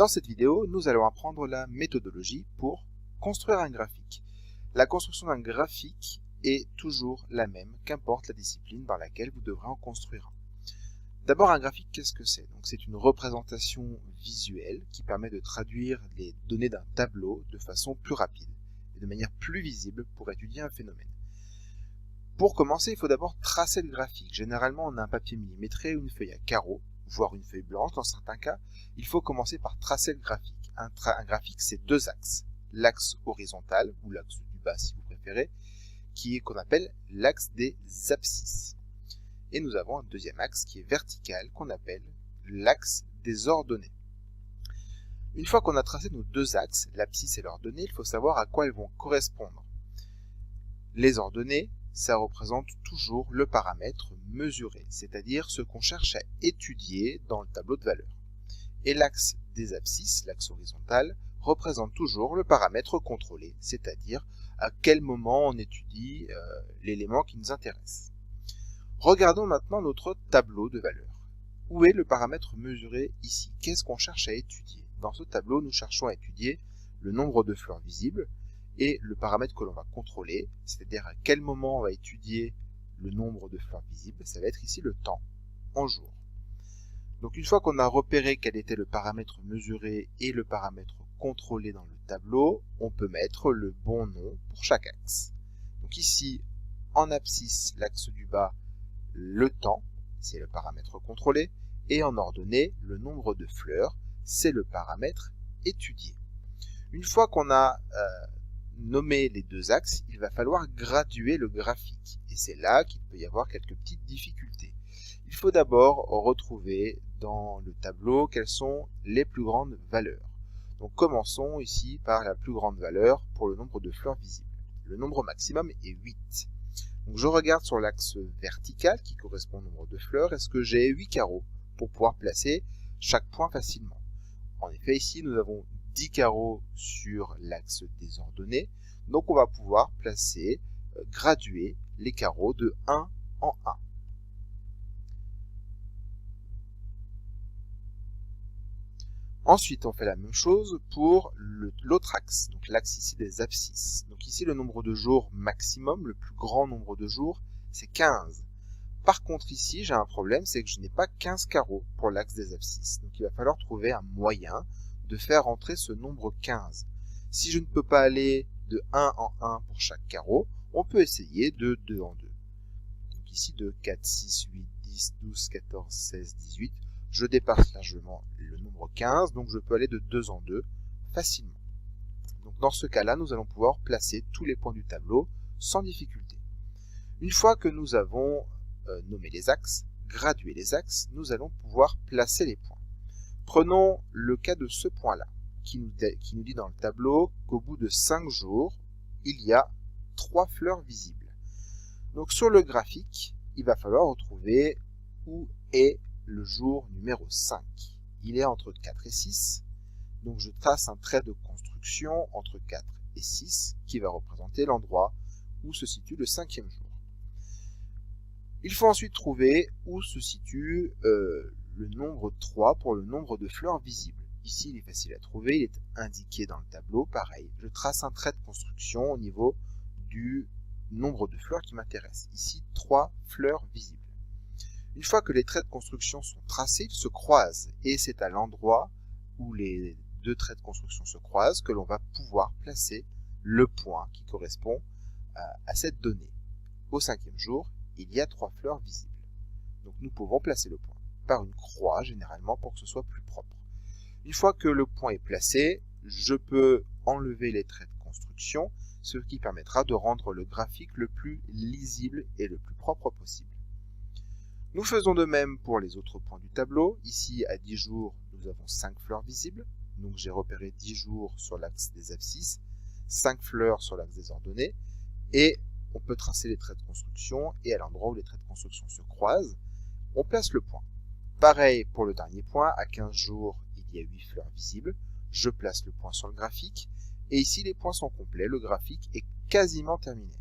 Dans cette vidéo, nous allons apprendre la méthodologie pour construire un graphique. La construction d'un graphique est toujours la même, qu'importe la discipline dans laquelle vous devrez en construire un. D'abord, un graphique, qu'est-ce que c'est? Donc, c'est une représentation visuelle qui permet de traduire les données d'un tableau de façon plus rapide et de manière plus visible pour étudier un phénomène. Pour commencer, il faut d'abord tracer le graphique. Généralement, on a un papier millimétré ou une feuille à carreaux, voire une feuille blanche dans certains cas. Il faut commencer par tracer le graphique. Un graphique, c'est deux axes. L'axe horizontal, ou l'axe du bas si vous préférez, qu'on appelle l'axe des abscisses. Et nous avons un deuxième axe qui est vertical, qu'on appelle l'axe des ordonnées. Une fois qu'on a tracé nos deux axes, l'abscisse et l'ordonnée, il faut savoir à quoi elles vont correspondre. Les ordonnées, ça représente toujours le paramètre mesuré, c'est-à-dire ce qu'on cherche à étudier dans le tableau de valeur. Et l'axe des abscisses, l'axe horizontal, représente toujours le paramètre contrôlé, c'est-à-dire à quel moment on étudie l'élément qui nous intéresse. Regardons maintenant notre tableau de valeur. Où est le paramètre mesuré ici? Qu'est-ce qu'on cherche à étudier? Dans ce tableau, nous cherchons à étudier le nombre de fleurs visibles et le paramètre que l'on va contrôler, c'est-à-dire à quel moment on va étudier le nombre de fleurs visibles, ça va être ici le temps, en jours. Donc une fois qu'on a repéré quel était le paramètre mesuré et le paramètre contrôlé dans le tableau, on peut mettre le bon nom pour chaque axe. Donc ici, en abscisse, l'axe du bas, le temps, c'est le paramètre contrôlé, et en ordonnée, le nombre de fleurs, c'est le paramètre étudié. Une fois qu'on a nommé les deux axes, il va falloir graduer le graphique, et c'est là qu'il peut y avoir quelques petites difficultés. Il faut d'abord retrouver dans le tableau quelles sont les plus grandes valeurs. Donc commençons ici par la plus grande valeur pour le nombre de fleurs visibles. Le nombre maximum est 8. Donc je regarde sur l'axe vertical qui correspond au nombre de fleurs. Est-ce que j'ai 8 carreaux pour pouvoir placer chaque point facilement? En effet, ici nous avons 10 carreaux sur l'axe des ordonnées. Donc on va pouvoir placer, graduer les carreaux de 1 en 1. Ensuite, on fait la même chose pour l'autre axe, donc l'axe ici des abscisses. Donc ici, le nombre de jours maximum, le plus grand nombre de jours, c'est 15. Par contre, ici, j'ai un problème, c'est que je n'ai pas 15 carreaux pour l'axe des abscisses. Donc il va falloir trouver un moyen de faire entrer ce nombre 15. Si je ne peux pas aller de 1 en 1 pour chaque carreau, on peut essayer de 2 en 2. Donc ici, de 4, 6, 8, 10, 12, 14, 16, 18, je dépasse largement le nombre 15, donc je peux aller de 2 en 2 facilement. Donc dans ce cas-là, nous allons pouvoir placer tous les points du tableau sans difficulté. Une fois que nous avons nommé les axes, gradué les axes, nous allons pouvoir placer les points. Prenons le cas de ce point-là, qui nous dit dans le tableau qu'au bout de 5 jours, il y a 3 fleurs visibles. Donc sur le graphique, il va falloir retrouver où est le jour numéro 5. Il est entre 4 et 6, donc je trace un trait de construction entre 4 et 6 qui va représenter l'endroit où se situe le 5e jour. Il faut ensuite trouver où se situe le nombre 3 pour le nombre de fleurs visibles. Ici, il est facile à trouver, il est indiqué dans le tableau. Pareil, je trace un trait de construction au niveau du nombre de fleurs qui m'intéresse. Ici, 3 fleurs visibles. Une fois que les traits de construction sont tracés, ils se croisent. Et c'est à l'endroit où les deux traits de construction se croisent que l'on va pouvoir placer le point qui correspond à cette donnée. Au 5e jour, il y a 3 fleurs visibles. Donc nous pouvons placer le point par une croix généralement pour que ce soit plus propre. Une fois que le point est placé, je peux enlever les traits de construction, ce qui permettra de rendre le graphique le plus lisible et le plus propre possible. Nous faisons de même pour les autres points du tableau. Ici, à 10 jours, nous avons 5 fleurs visibles. Donc j'ai repéré 10 jours sur l'axe des abscisses, 5 fleurs sur l'axe des ordonnées, et on peut tracer les traits de construction, et à l'endroit où les traits de construction se croisent, on place le point. Pareil pour le dernier point, à 15 jours, il y a 8 fleurs visibles, je place le point sur le graphique, et ici les points sont complets, le graphique est quasiment terminé.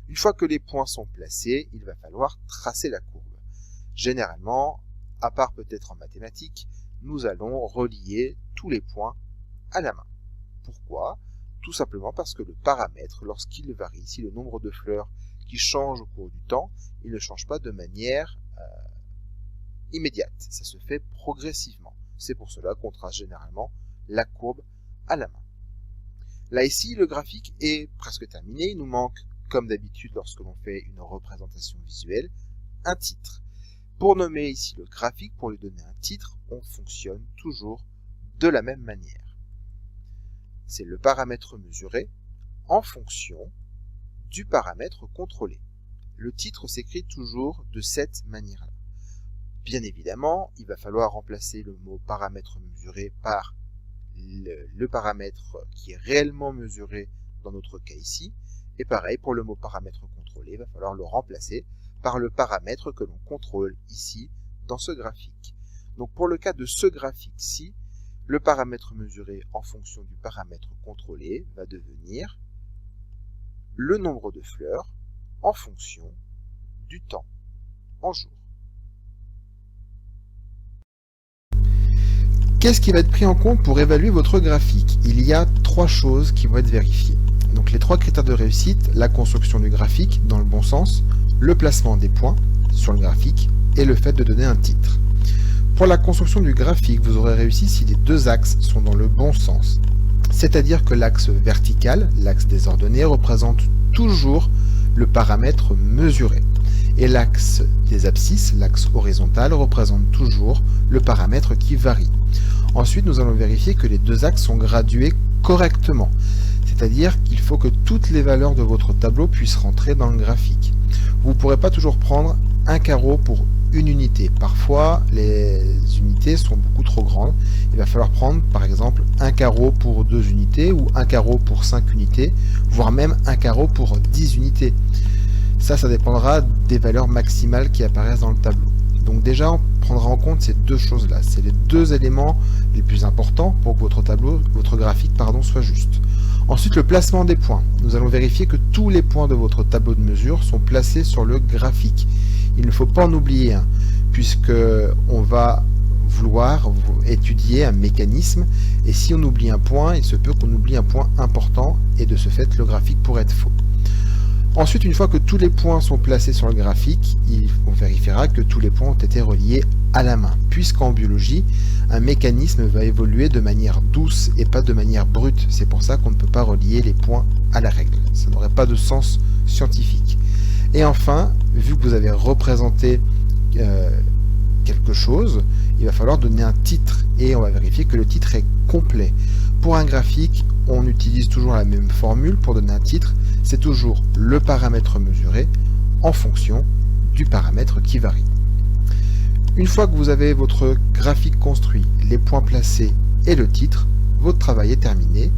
Une fois que les points sont placés, il va falloir tracer la courbe. Généralement, à part peut-être en mathématiques, nous allons relier tous les points à la main. Pourquoi? Tout simplement parce que le paramètre, lorsqu'il varie, si le nombre de fleurs qui change au cours du temps, il ne change pas de manière immédiate. Ça se fait progressivement. C'est pour cela qu'on trace généralement la courbe à la main. Là ici, le graphique est presque terminé. Il nous manque, comme d'habitude lorsque l'on fait une représentation visuelle, un titre. Pour nommer ici le graphique, pour lui donner un titre, on fonctionne toujours de la même manière. C'est le paramètre mesuré en fonction du paramètre contrôlé. Le titre s'écrit toujours de cette manière-là. Bien évidemment, il va falloir remplacer le mot paramètre mesuré par le paramètre qui est réellement mesuré dans notre cas ici. Et pareil, pour le mot paramètre contrôlé, il va falloir le remplacer par le paramètre que l'on contrôle ici dans ce graphique. Donc pour le cas de ce graphique-ci, le paramètre mesuré en fonction du paramètre contrôlé va devenir le nombre de fleurs en fonction du temps en jours. Qu'est-ce qui va être pris en compte pour évaluer votre graphique? Il y a 3 choses qui vont être vérifiées. Donc les 3 critères de réussite: la construction du graphique dans le bon sens, le placement des points sur le graphique et le fait de donner un titre. Pour la construction du graphique, vous aurez réussi si les 2 axes sont dans le bon sens. C'est-à-dire que l'axe vertical, l'axe des ordonnées, représente toujours le paramètre mesuré. Et l'axe des abscisses, l'axe horizontal, représente toujours le paramètre qui varie. Ensuite, nous allons vérifier que les 2 axes sont gradués correctement. C'est-à-dire qu'il faut que toutes les valeurs de votre tableau puissent rentrer dans le graphique. Vous ne pourrez pas toujours prendre un carreau pour une unité. Parfois, les unités sont beaucoup trop grandes. Il va falloir prendre, par exemple, un carreau pour 2 unités ou un carreau pour 5 unités, voire même un carreau pour 10 unités. Ça dépendra des valeurs maximales qui apparaissent dans le tableau. Donc déjà, on prendra en compte ces 2 choses-là. C'est les 2 éléments les plus importants pour que votre graphique soit juste. Ensuite, le placement des points. Nous allons vérifier que tous les points de votre tableau de mesure sont placés sur le graphique. Il ne faut pas en oublier un, puisque on va vouloir étudier un mécanisme, et si on oublie un point, il se peut qu'on oublie un point important, et de ce fait, le graphique pourrait être faux. Ensuite, une fois que tous les points sont placés sur le graphique, on vérifiera que tous les points ont été reliés à la main, puisqu'en biologie, un mécanisme va évoluer de manière douce et pas de manière brute. C'est pour ça qu'on ne peut pas relier les points à la règle. Ça n'aurait pas de sens scientifique. Et enfin, vu que vous avez représenté quelque chose, il va falloir donner un titre, et on va vérifier que le titre est complet. Pour un graphique, on utilise toujours la même formule pour donner un titre. C'est toujours le paramètre mesuré en fonction du paramètre qui varie. Une fois que vous avez votre graphique construit, les points placés et le titre, votre travail est terminé